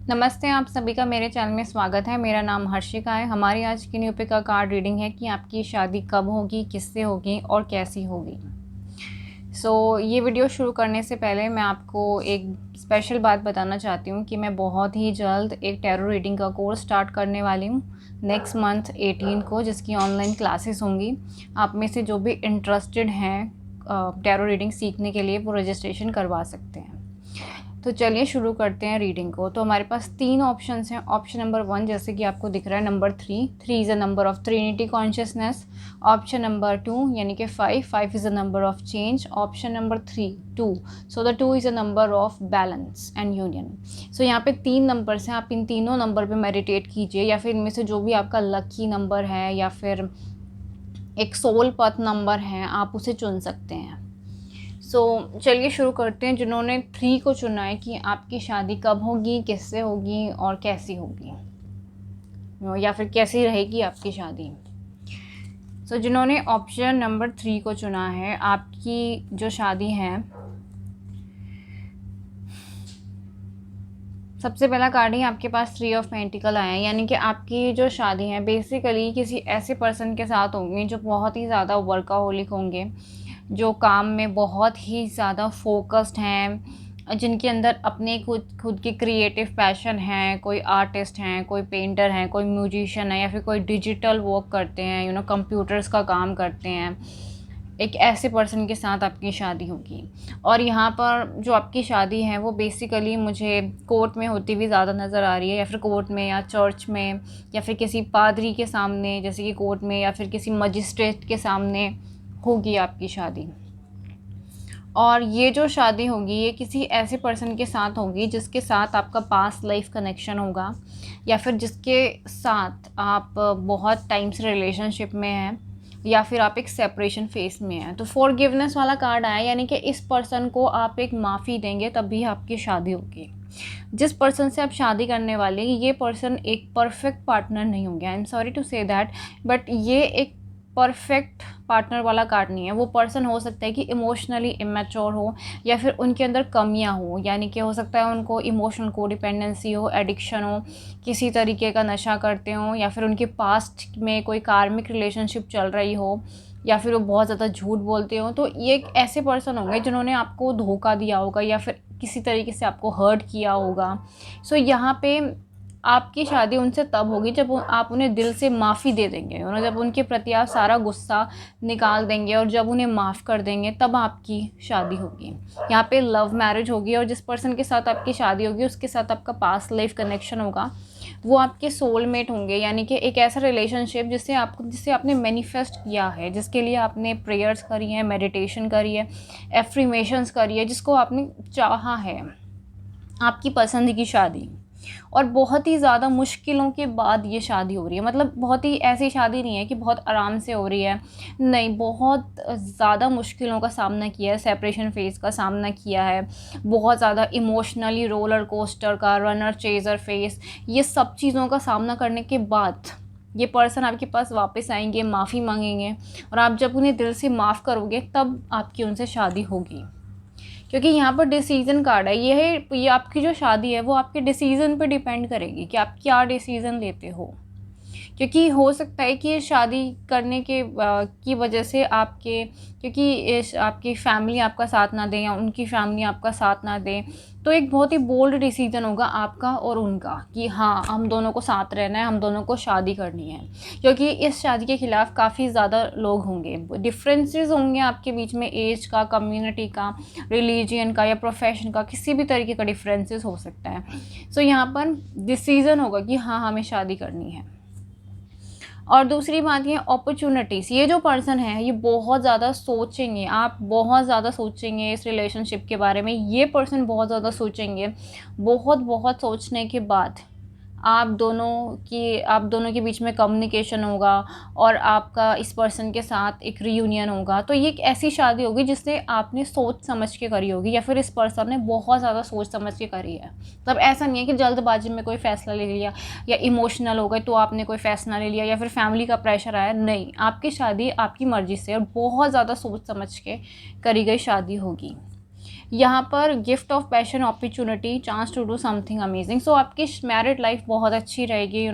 नमस्ते, आप सभी का मेरे चैनल में स्वागत है। मेरा नाम हर्षिका है। हमारी आज की न्यू पिक का कार्ड रीडिंग है कि आपकी शादी कब होगी, किससे होगी और कैसी होगी। ये वीडियो शुरू करने से पहले मैं आपको एक स्पेशल बात बताना चाहती हूँ कि मैं बहुत ही जल्द एक टैरो रीडिंग का कोर्स स्टार्ट करने वाली हूँ नेक्स्ट मंथ 18 को, जिसकी ऑनलाइन क्लासेस होंगी। आप में से जो भी इंटरेस्टेड हैं टैरो रीडिंग सीखने के लिए, वो रजिस्ट्रेशन करवा सकते हैं। तो चलिए शुरू करते हैं रीडिंग को। तो हमारे पास 3 ऑप्शंस हैं। ऑप्शन नंबर 1 जैसे कि आपको दिख रहा है, number 3 is a number of trinity consciousness. Option number 2 यानी कि 5 is a number of change. Option number 3 2, so the 2 is a number of balance and union. So यहाँ पे 3 नंबर्स हैं। आप इन तीनों नंबर पे मेडिटेट कीजिए, या फिर इनमें से जो भी आपका लकी नंबर है या फिर एक सोल पथ नंबर है, आप उसे चुन सकते हैं। चलिए शुरू करते हैं। जिन्होंने 3 को चुना है कि आपकी शादी कब होगी, किससे होगी और कैसी होगी, या फिर कैसी रहेगी आपकी शादी। जिन्होंने ऑप्शन नंबर 3 को चुना है, आपकी जो शादी है, सबसे पहला कार्ड ही आपके पास 3 ऑफ पेंटिकल आया है। यानी कि आपकी जो शादी है बेसिकली किसी ऐसे पर्सन के साथ होंगी जो बहुत ही ज़्यादा वर्काहोलिक होंगे, जो काम में बहुत ही ज़्यादा फोकस्ड हैं, जिनके अंदर अपने खुद के क्रिएटिव पैशन हैं। कोई आर्टिस्ट हैं, कोई पेंटर हैं, कोई म्यूजिशियन है, या फिर कोई डिजिटल वर्क करते हैं, कंप्यूटर्स का काम करते हैं। एक ऐसे पर्सन के साथ आपकी शादी होगी। और यहाँ पर जो आपकी शादी है वो बेसिकली मुझे कोर्ट में होती हुई ज़्यादा नज़र आ रही है, या फिर कोर्ट में या चर्च में, या फिर किसी पादरी के सामने जैसे कि कोर्ट में, या फिर किसी मजिस्ट्रेट के सामने होगी आपकी शादी। और ये जो शादी होगी ये किसी ऐसे पर्सन के साथ होगी जिसके साथ आपका पास्ट लाइफ कनेक्शन होगा, या फिर जिसके साथ आप बहुत टाइम से रिलेशनशिप में हैं, या फिर आप एक सेपरेशन फेस में हैं। तो फॉरगिवनेस वाला कार्ड आया, यानी कि इस पर्सन को आप एक माफ़ी देंगे तभी आपकी शादी होगी। जिस पर्सन से आप शादी करने वाले हैं ये पर्सन एक परफेक्ट पार्टनर नहीं होंगे। I am sorry to say that, but ये एक परफेक्ट पार्टनर वाला कार्ड नहीं है। वो पर्सन हो सकता है कि इमोशनली इमेच्योर हो, या फिर उनके अंदर कमियां हो, यानी कि हो सकता है उनको इमोशनल कोडिपेंडेंसी हो, एडिक्शन हो, किसी तरीके का नशा करते हो, या फिर उनके पास्ट में कोई कार्मिक रिलेशनशिप चल रही हो, या फिर वो बहुत ज़्यादा झूठ बोलते हो। तो ये एक ऐसे पर्सन होंगे जिन्होंने आपको धोखा दिया होगा, या फिर किसी तरीके से आपको हर्ट किया होगा। यहाँ पे आपकी शादी उनसे तब होगी जब आप उन्हें दिल से माफ़ी दे देंगे, जब उनके प्रति आप सारा गुस्सा निकाल देंगे और जब उन्हें माफ़ कर देंगे, तब आपकी शादी होगी। यहाँ पे लव मैरिज होगी, और जिस पर्सन के साथ आपकी शादी होगी उसके साथ आपका पास्ट लाइफ कनेक्शन होगा। वो आपके सोलमेट होंगे, यानी कि एक ऐसा रिलेशनशिप जिससे आपने मैनिफेस्ट किया है, जिसके लिए आपने प्रेयर्स करी हैं, मेडिटेशन करी है, एफ्रीमेशंस करी है, जिसको आपने चाहा है। आपकी पसंद की शादी, और बहुत ही ज़्यादा मुश्किलों के बाद ये शादी हो रही है। मतलब बहुत ही ऐसी शादी नहीं है कि बहुत आराम से हो रही है, नहीं, बहुत ज़्यादा मुश्किलों का सामना किया है, सेपरेशन फेज़ का सामना किया है, बहुत ज़्यादा इमोशनली रोलर कोस्टर का, रनर चेज़र फेस, ये सब चीज़ों का सामना करने के बाद ये पर्सन आपके पास वापस आएंगे, माफ़ी मांगेंगे, और आप जब उन्हें दिल से माफ़ करोगे तब आपकी उनसे शादी होगी। क्योंकि यहाँ पर डिसीज़न कार्ड है। ये आपकी जो शादी है वो आपके डिसीज़न पे डिपेंड करेगी कि आप क्या डिसीज़न लेते हो। क्योंकि हो सकता है कि शादी करने की वजह से आपकी फैमिली आपका साथ ना दें, या उनकी फैमिली आपका साथ ना दें, तो एक बहुत ही बोल्ड डिसीज़न होगा आपका और उनका कि हाँ, हम दोनों को साथ रहना है, हम दोनों को शादी करनी है। क्योंकि इस शादी के ख़िलाफ़ काफ़ी ज़्यादा लोग होंगे, डिफरेंसेस होंगे आपके बीच में, एज का, कम्युनिटी का, रिलीजियन का, या प्रोफेशन का, किसी भी तरीके का डिफरेंसेस हो सकता है। यहाँ पर डिसीज़न होगा कि हाँ, हमें शादी करनी है। और दूसरी बात ये अपॉर्चुनिटीज़, ये जो पर्सन है ये बहुत ज़्यादा सोचेंगे, आप बहुत ज़्यादा सोचेंगे इस रिलेशनशिप के बारे में। ये पर्सन बहुत ज़्यादा सोचेंगे, बहुत बहुत सोचने के बाद आप दोनों के बीच में कम्युनिकेशन होगा, और आपका इस पर्सन के साथ एक रीयूनियन होगा। तो ये एक ऐसी शादी होगी जिससे आपने सोच समझ के करी होगी, या फिर इस पर्सन ने बहुत ज़्यादा सोच समझ के करी है। तब ऐसा नहीं है कि जल्दबाजी में कोई फ़ैसला ले लिया, या इमोशनल हो गए तो आपने कोई फ़ैसला ले लिया, या फिर फैमिली का प्रेशर आया। नहीं, आपकी शादी आपकी मर्ज़ी से और बहुत ज़्यादा सोच समझ के करी गई शादी होगी। यहाँ पर gift of passion, opportunity, chance to do something amazing. So आपकी मैरिड लाइफ बहुत अच्छी रहेगी,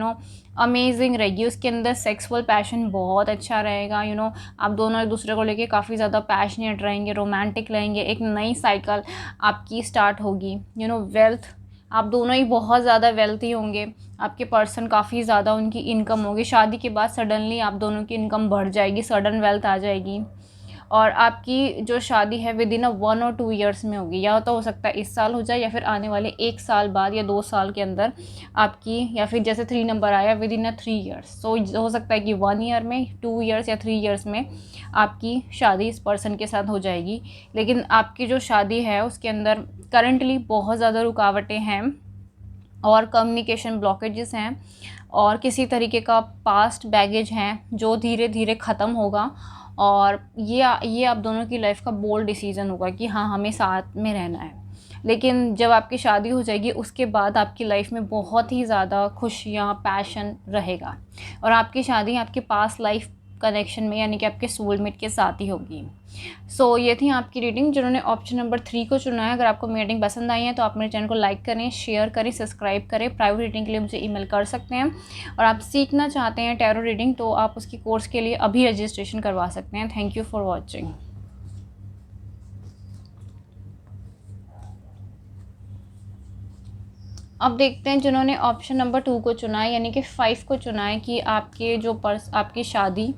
अमेजिंग रहेगी। उसके अंदर सेक्सुअल पैशन बहुत अच्छा रहेगा, आप दोनों एक दूसरे को लेके काफ़ी ज़्यादा पैशनेट रहेंगे, रोमांटिक रहेंगे। एक नई साइकिल आपकी स्टार्ट होगी। वेल्थ, आप दोनों ही बहुत ज़्यादा वेल्थी होंगे। आपके पर्सन काफ़ी ज़्यादा उनकी इनकम होगी। शादी के बाद सडनली आप दोनों की इनकम बढ़ जाएगी, सडन वेल्थ आ जाएगी। और आपकी जो शादी है विद इन 1 और 2 ईयर्स में होगी, या तो हो सकता है इस साल हो जाए या फिर आने वाले 1 साल बाद या 2 साल के अंदर आपकी, या फिर जैसे 3 नंबर आया विद इन 3 ईयर्स। सो हो सकता है कि 1 ईयर में, 2 ईयर्स या 3 ईयर्स में आपकी शादी इस पर्सन के साथ हो जाएगी। लेकिन आपकी जो शादी है उसके अंदर करंटली बहुत ज़्यादा रुकावटें हैं और कम्युनिकेशन ब्लॉकेजेस हैं और किसी तरीके का पास्ट बैगेज है जो धीरे धीरे ख़त्म होगा। और ये आप दोनों की लाइफ का बोल्ड डिसीज़न होगा कि हाँ, हमें साथ में रहना है। लेकिन जब आपकी शादी हो जाएगी उसके बाद आपकी लाइफ में बहुत ही ज़्यादा खुशियाँ, पैशन रहेगा। और आपकी शादी आपके पास लाइफ कनेक्शन में, यानी कि आपके सोलमेट के साथ ही होगी। सो ये थी आपकी रीडिंग। जिन्होंने ऑप्शन नंबर 3 को चुना है, अगर आपको मेरी रीडिंग पसंद आई है तो आप मेरे चैनल को लाइक करें, शेयर करें, सब्सक्राइब करें। प्राइवेट रीडिंग के लिए मुझे ईमेल कर सकते हैं। और आप सीखना चाहते हैं टैरो रीडिंग तो आप उसकी कोर्स के लिए अभी रजिस्ट्रेशन करवा सकते हैं। Thank you for watching. अब देखते हैं जिन्होंने ऑप्शन नंबर 2 को चुना है, यानी कि 5 को चुना है, कि आपके जो आपकी शादी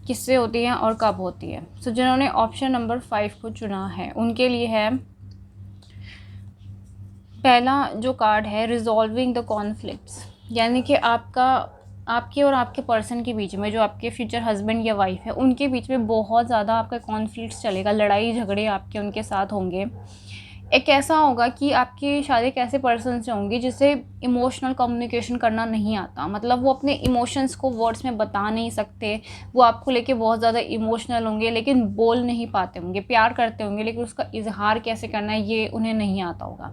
किससे होती है और कब होती है। सो जिन्होंने ऑप्शन नंबर 5 को चुना है उनके लिए है, पहला जो कार्ड है रिजॉल्विंग द कॉन्फ्लिक्ट्स, यानी कि आपके और आपके पर्सन के बीच में, जो आपके फ्यूचर हस्बैंड या वाइफ है, उनके बीच में बहुत ज़्यादा आपका कॉन्फ्लिक्ट्स चलेगा, लड़ाई झगड़े आपके उनके साथ होंगे। एक ऐसा होगा कि आपकी शादी एक ऐसे पर्सन से होंगी जिसे इमोशनल कम्युनिकेशन करना नहीं आता। मतलब वो अपने इमोशंस को वर्ड्स में बता नहीं सकते। वो आपको लेके बहुत ज़्यादा इमोशनल होंगे लेकिन बोल नहीं पाते होंगे। प्यार करते होंगे लेकिन उसका इजहार कैसे करना है ये उन्हें नहीं आता होगा।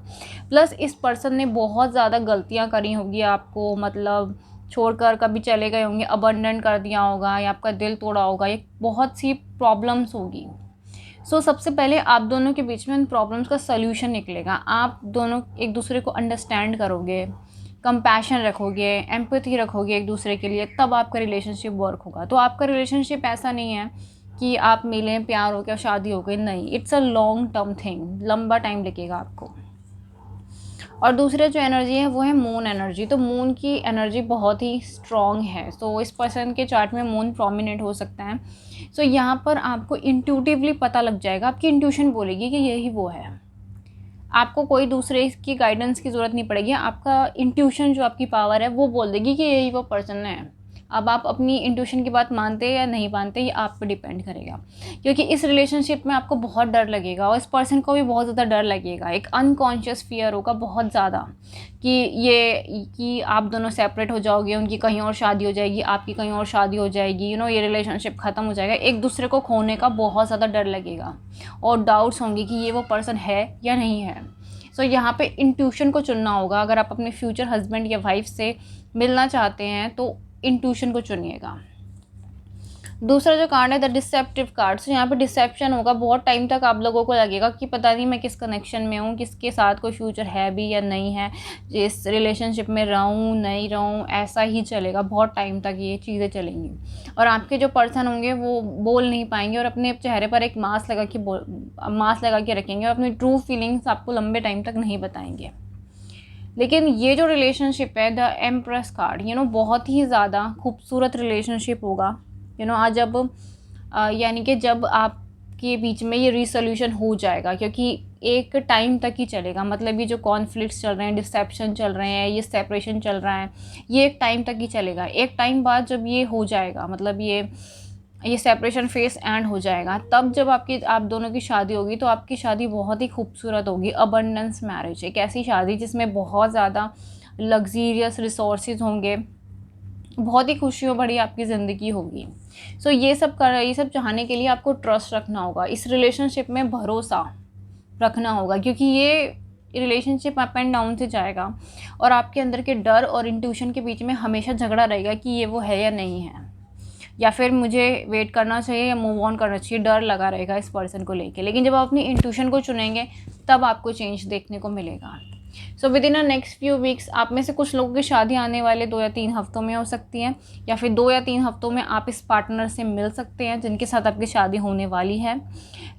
प्लस इस पर्सन ने बहुत ज़्यादा गलतियाँ करी होगी आपको, मतलब छोड़कर कभी चले गए होंगे, अबंडन कर दिया होगा या आपका दिल तोड़ा होगा। ये बहुत सी प्रॉब्लम्स होगी। सो सबसे पहले आप दोनों के बीच में उन प्रॉब्लम्स का सल्यूशन निकलेगा। आप दोनों एक दूसरे को अंडरस्टैंड करोगे, कंपैशन रखोगे, एम्पैथी रखोगे एक दूसरे के लिए, तब आपका रिलेशनशिप वर्क होगा। तो आपका रिलेशनशिप ऐसा नहीं है कि आप मिलें, प्यार हो गया, शादी हो गई, नहीं। It's a long term thing, लंबा टाइम लगेगा आपको। और दूसरा जो एनर्जी है वो है मून एनर्जी। तो मून की एनर्जी बहुत ही स्ट्रॉन्ग है। सो इस पर्सन के चार्ट में मून प्रोमिनेंट हो सकता है। सो यहाँ पर आपको इंट्यूटिवली पता लग जाएगा, आपकी इंट्यूशन बोलेगी कि यही वो है। आपको कोई दूसरे की गाइडेंस की ज़रूरत नहीं पड़ेगी। आपका इंट्यूशन जो आपकी पावर है वो बोल देगी कि यही वो पर्सन है। अब आप अपनी इंट्यूशन की बात मानते या नहीं मानते ये आप पे डिपेंड करेगा। क्योंकि इस रिलेशनशिप में आपको बहुत डर लगेगा और इस पर्सन को भी बहुत ज़्यादा डर लगेगा। एक अनकॉन्शियस फियर होगा बहुत ज़्यादा कि आप दोनों सेपरेट हो जाओगे, उनकी कहीं और शादी हो जाएगी, आपकी कहीं और शादी हो जाएगी, ये रिलेशनशिप ख़त्म हो जाएगा। एक दूसरे को खोने का बहुत ज़्यादा डर लगेगा और डाउट्स होंगे कि ये वो पर्सन है या नहीं है। सो यहाँ पे इंट्यूशन को चुनना होगा। अगर आप अपने फ्यूचर हस्बैंड या वाइफ से मिलना चाहते हैं तो इंट्यूशन को चुनिएगा। दूसरा जो कार्ड है द डिसेप्टिव कार्ड। तो यहाँ पे डिसेप्शन होगा। बहुत टाइम तक आप लोगों को लगेगा कि पता नहीं मैं किस कनेक्शन में हूँ, किसके साथ कोई फ्यूचर है भी या नहीं है, जिस रिलेशनशिप में रहूँ नहीं रहूँ, ऐसा ही चलेगा। बहुत टाइम तक ये चीज़ें चलेंगी और आपके जो पर्सन होंगे वो बोल नहीं पाएंगे और अपने चेहरे पर एक मास्क लगा के रखेंगे और अपनी ट्रू फीलिंग्स आपको लंबे टाइम तक नहीं बताएंगे। लेकिन ये जो रिलेशनशिप है द एम्प्रेस कार्ड, बहुत ही ज़्यादा खूबसूरत रिलेशनशिप होगा। आज जब यानी कि जब आपके बीच में ये रिसोल्यूशन हो जाएगा, क्योंकि एक टाइम तक ही चलेगा। मतलब ये जो कॉन्फ्लिक्ट्स चल रहे हैं, डिसेप्शन चल रहे हैं, ये सेपरेशन चल रहा है, ये एक टाइम तक ही चलेगा। एक टाइम बाद जब ये हो जाएगा, मतलब ये सेपरेशन फेस एंड हो जाएगा, तब जब आप दोनों की शादी होगी तो आपकी शादी बहुत ही खूबसूरत होगी। अबंडेंस मैरिज, एक ऐसी शादी जिसमें बहुत ज़्यादा लग्जीरियस रिसोर्सेज होंगे, बहुत ही खुशियों भरी आपकी ज़िंदगी होगी। सो ये सब चाहने के लिए आपको ट्रस्ट रखना होगा, इस रिलेशनशिप में भरोसा रखना होगा, क्योंकि ये रिलेशनशिप अप एंड डाउन से जाएगा और आपके अंदर के डर और इंट्यूशन के बीच में हमेशा झगड़ा रहेगा कि ये वो है या नहीं है। या फिर मुझे वेट करना चाहिए या मूव ऑन करना चाहिए, डर लगा रहेगा इस पर्सन को लेके। लेकिन जब आप अपनी इंट्यूशन को चुनेंगे तब आपको चेंज देखने को मिलेगा। So with in a next few weeks आप में से कुछ लोगों की शादी आने वाले 2 या 3 हफ्तों में हो सकती है, या फिर 2 या 3 हफ्तों में आप इस पार्टनर से मिल सकते हैं जिनके साथ आपकी शादी होने वाली है,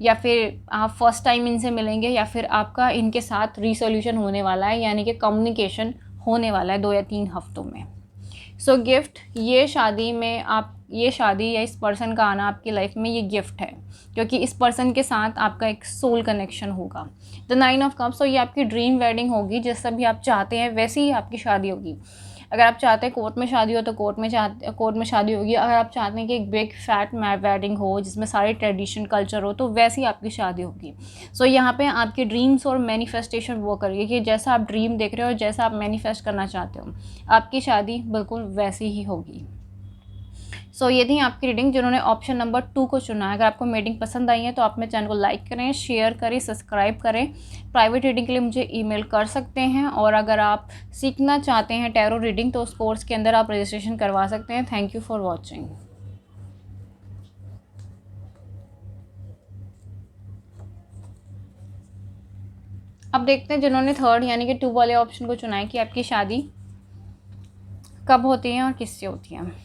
या फिर आप फर्स्ट टाइम इनसे मिलेंगे, या फिर आपका इनके साथ रीसोल्यूशन होने वाला है, यानी कि कम्युनिकेशन होने वाला है 2 या 3 हफ्तों में। सो गिफ्ट, ये शादी या इस पर्सन का आना आपकी लाइफ में ये गिफ्ट है, क्योंकि इस पर्सन के साथ आपका एक सोल कनेक्शन होगा। द 9 ऑफ कप्स, तो ये आपकी ड्रीम वेडिंग होगी, जैसा भी आप चाहते हैं वैसी ही आपकी शादी होगी। अगर आप चाहते हैं कोर्ट में शादी हो तो कोर्ट में शादी होगी। अगर आप चाहते हैं कि एक बिग फैट वेडिंग हो जिसमें सारे ट्रेडिशन कल्चर हो तो वैसी आपकी शादी होगी। सो यहाँ पे आपकी ड्रीम्स और मैनिफेस्टेशन वो करिए कि जैसा आप ड्रीम देख रहे हो, जैसा आप मैनिफेस्ट करना चाहते हो, आपकी शादी बिल्कुल वैसी ही होगी। सो ये थी आपकी रीडिंग जिन्होंने ऑप्शन नंबर 2 को चुना है। अगर आपको रीडिंग पसंद आई है तो आप मेरे चैनल को लाइक करें, शेयर करें, सब्सक्राइब करें। प्राइवेट रीडिंग के लिए मुझे ईमेल कर सकते हैं, और अगर आप सीखना चाहते हैं टैरो रीडिंग तो उस कोर्स के अंदर आप रजिस्ट्रेशन करवा सकते हैं। Thank you for watching. अब देखते हैं जिन्होंने 3rd यानी कि 2 वाले ऑप्शन को चुना है कि आपकी शादी कब होती है और किससे होती है।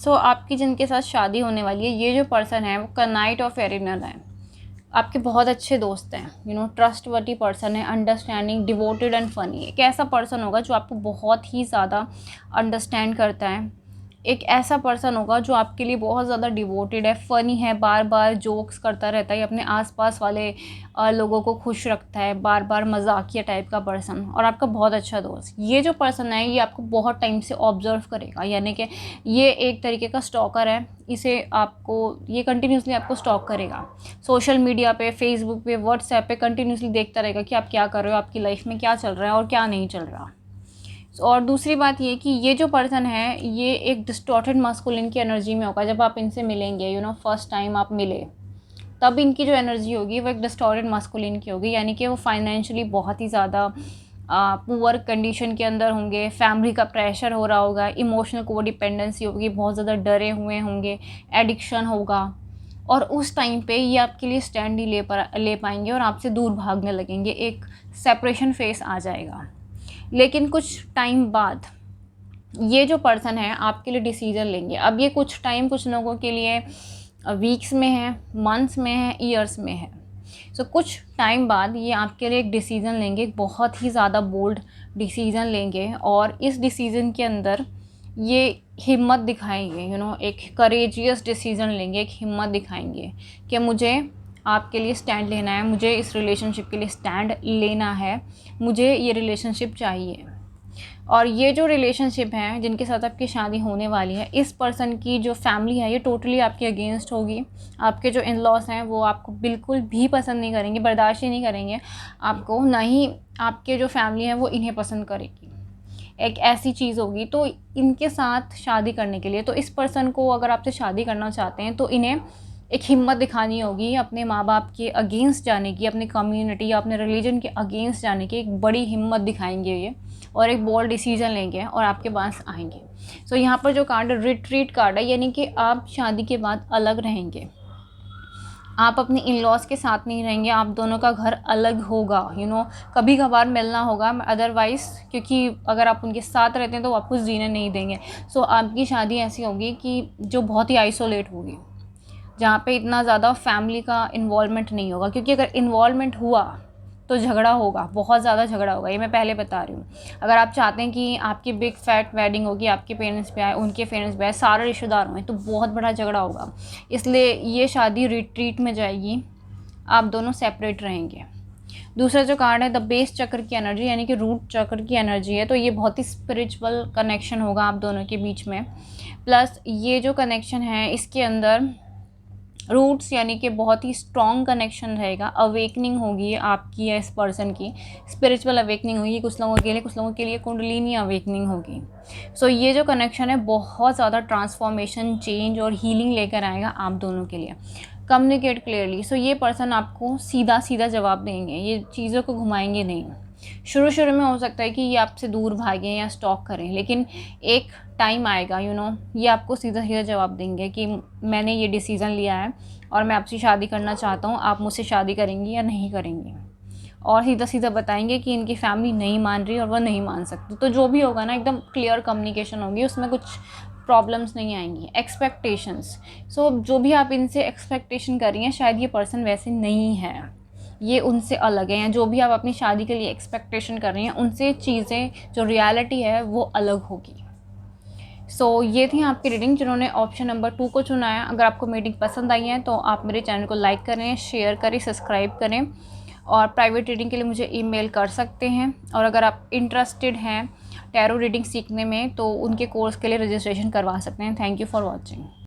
आपकी जिनके साथ शादी होने वाली है, ये जो पर्सन है वो नाइट ऑफ एरिनल है। आपके बहुत अच्छे दोस्त हैं, ट्रस्टवर्दी पर्सन है, अंडरस्टैंडिंग, डिवोटेड एंड फनी। एक ऐसा पर्सन होगा जो आपको बहुत ही ज़्यादा अंडरस्टैंड करता है। एक ऐसा पर्सन होगा जो आपके लिए बहुत ज़्यादा डिवोटेड है, फ़नी है, बार बार जोक्स करता रहता है, अपने आसपास वाले लोगों को खुश रखता है, बार बार मजाकिया टाइप का पर्सन, और आपका बहुत अच्छा दोस्त। ये जो पर्सन है ये आपको बहुत टाइम से ऑब्जर्व करेगा, यानी कि ये एक तरीके का स्टॉकर है। ये कंटिन्यूसली आपको स्टॉक करेगा, सोशल मीडिया पे, फेसबुक पे, व्हाट्सएप पे कंटिन्यूसली देखता रहेगा कि आप क्या कर रहे हो, आपकी लाइफ में क्या चल रहा है और क्या नहीं चल रहा। और दूसरी बात ये कि ये जो पर्सन है ये एक डिस्टॉर्टेड मास्कुलिन की एनर्जी में होगा। जब आप इनसे मिलेंगे, फर्स्ट टाइम आप मिले, तब इनकी जो एनर्जी होगी वो एक डिस्टॉर्टेड मास्कुलिन की होगी, यानी कि वो फाइनेंशियली बहुत ही ज़्यादा पुअर कंडीशन के अंदर होंगे, फैमिली का प्रेशर हो रहा होगा, इमोशनल को डिपेंडेंसी होगी, बहुत ज़्यादा डरे हुए होंगे, एडिक्शन होगा, और उस टाइम पे ये आपके लिए स्टैंड नहीं ले पाएंगे और आपसे दूर भागने लगेंगे। एक सेपरेशन फेस आ जाएगा। लेकिन कुछ टाइम बाद ये जो पर्सन है आपके लिए डिसीज़न लेंगे। अब ये कुछ टाइम कुछ लोगों के लिए वीक्स में है, मंथ्स में है, ईयर्स में है। सो कुछ टाइम बाद ये आपके लिए एक डिसीज़न लेंगे, बहुत ही ज़्यादा बोल्ड डिसीज़न लेंगे, और इस डिसीज़न के अंदर ये हिम्मत दिखाएंगे, एक करेजियस डिसीज़न लेंगे, एक हिम्मत दिखाएंगे कि मुझे आपके लिए स्टैंड लेना है, मुझे इस रिलेशनशिप के लिए स्टैंड लेना है, मुझे ये रिलेशनशिप चाहिए। और ये जो रिलेशनशिप है जिनके साथ आपकी शादी होने वाली है, इस पर्सन की जो फैमिली है ये टोटली आपके अगेंस्ट होगी। आपके जो इन लॉस हैं वो आपको बिल्कुल भी पसंद नहीं करेंगे, बर्दाश्त ही नहीं करेंगे आपको, ना ही आपके जो फैमिली है वो इन्हें पसंद करेगी। एक ऐसी चीज़ होगी। तो इनके साथ शादी करने के लिए, तो इस पर्सन को अगर आपसे शादी करना चाहते हैं तो इन्हें एक हिम्मत दिखानी होगी अपने माँ बाप के अगेंस्ट जाने की, अपनी कम्युनिटी या अपने रिलीजन के अगेंस्ट जाने की। एक बड़ी हिम्मत दिखाएंगे ये, और एक बोल्ड डिसीजन लेंगे और आपके पास आएंगे। सो यहाँ पर जो कार्ड है रिट्रीट कार्ड है, यानी कि आप शादी के बाद अलग रहेंगे, आप अपने इन लॉज के साथ नहीं रहेंगे, आप दोनों का घर अलग होगा। कभी कभार मिलना होगा, अदरवाइज़ क्योंकि अगर आप उनके साथ रहते हैं तो आपको जीने नहीं देंगे। सो आपकी शादी ऐसी होगी कि जो बहुत ही आइसोलेट होगी, जहाँ पे इतना ज़्यादा फैमिली का इन्वॉल्वमेंट नहीं होगा, क्योंकि अगर इन्वॉल्वमेंट हुआ तो झगड़ा होगा, बहुत ज़्यादा झगड़ा होगा, ये मैं पहले बता रही हूँ। अगर आप चाहते हैं कि आपकी बिग फैट वेडिंग होगी, आपके पेरेंट्स पे आए, उनके पेरेंट्स पे आए, सारे रिश्तेदार हुए, तो बहुत बड़ा झगड़ा होगा। इसलिए ये शादी रिट्रीट में जाएगी, आप दोनों सेपरेट रहेंगे। दूसरा जो कार्ड है द बेस चक्र की एनर्जी, यानी कि रूट चक्र की एनर्जी है, तो ये बहुत ही स्पिरिचुअल कनेक्शन होगा आप दोनों के बीच में। प्लस ये जो कनेक्शन है इसके अंदर रूट्स, यानी कि बहुत ही स्ट्रॉन्ग कनेक्शन रहेगा। अवेकनिंग होगी आपकी या इस पर्सन की, स्पिरिचुअल अवेकनिंग होगी कुछ लोगों के लिए कुंडलिनी अवेकनिंग होगी। सो ये जो कनेक्शन है बहुत ज़्यादा ट्रांसफॉर्मेशन, चेंज और हीलिंग लेकर आएगा आप दोनों के लिए। Communicate clearly. सो ये पर्सन आपको सीधा सीधा जवाब देंगे, ये चीज़ों को घुमाएंगे नहीं। शुरू शुरू में हो सकता है कि ये आपसे दूर भागें या स्टॉक करें, लेकिन एक टाइम आएगा ये आपको सीधा सीधा जवाब देंगे कि मैंने ये डिसीज़न लिया है और मैं आपसे शादी करना चाहता हूँ, आप मुझसे शादी करेंगी या नहीं करेंगी। और सीधा सीधा बताएंगे कि इनकी फैमिली नहीं मान रही और वह नहीं मान सकती। तो जो भी होगा ना, एकदम क्लियर कम्युनिकेशन होगी, उसमें कुछ प्रॉब्लम्स नहीं आएंगी। एक्सपेक्टेशंस, सो जो भी आप इनसे एक्सपेक्टेशन कर रही हैं, शायद ये पर्सन वैसे नहीं है, ये उनसे अलग है। या जो भी आप अपनी शादी के लिए एक्सपेक्टेशन कर रही हैं, उनसे चीज़ें जो रियलिटी है वो अलग होगी। ये थी आपकी रीडिंग जिन्होंने ऑप्शन नंबर 2 को चुना है। अगर आपको रीडिंग पसंद आई है तो आप मेरे चैनल को लाइक करें, शेयर करें, सब्सक्राइब करें, और प्राइवेट रीडिंग के लिए मुझे ईमेल कर सकते हैं। और अगर आप इंटरेस्टेड हैं टैरो रीडिंग सीखने में तो उनके कोर्स के लिए रजिस्ट्रेशन करवा सकते हैं। Thank you for watching.